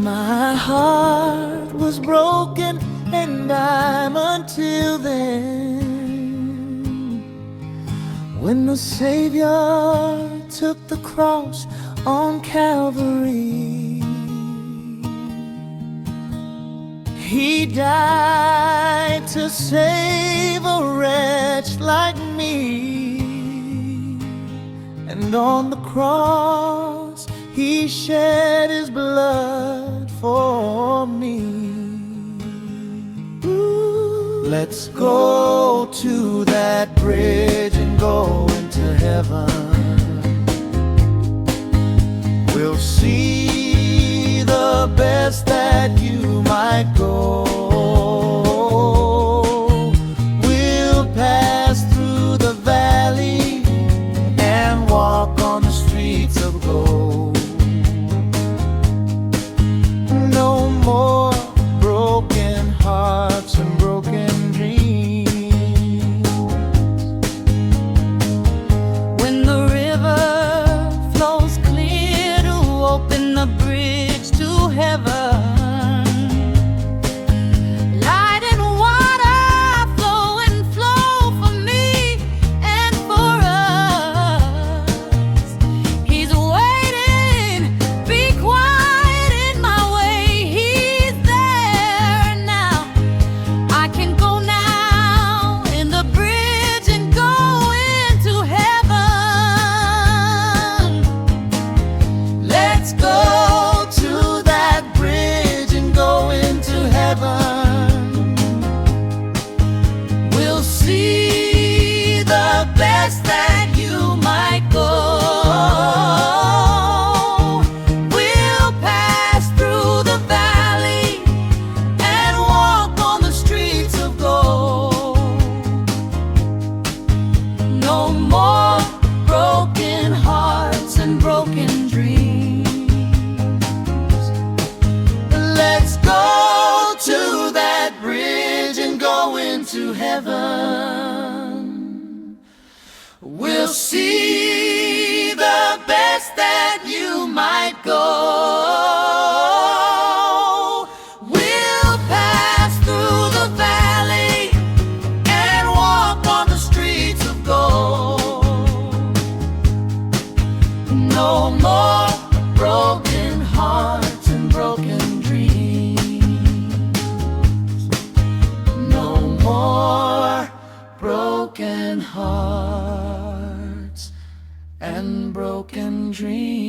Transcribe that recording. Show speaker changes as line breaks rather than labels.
My heart was broken, and I'm until then. When the Savior took the cross on Calvary, He died to save a wretch like me. And on the cross He shed His blood for me. Ooh. Let's go to that bridge and go into heaven. We'll see the best that you might go. We'll pass through the valley and walk on the streets of gold. No more broken hearts and broken dreams. When the river flows clear to open the bridge to heaven, light and water flow and flow for me and for us. He's waiting, be quiet in my way. He's there now. I can go now in the bridge and go into heaven. Let's go to that bridge and go into heaven. We'll see the best that you might go. We'll pass through the valley and walk on the streets of gold. No more broken hearts and broken dreams. Let's go to that bridge and go into heaven. We'll see the best that you might go. We'll pass through the valley and walk on the streets of gold. No more broken hearts and broken dreams. No more broken hearts and broken dreams.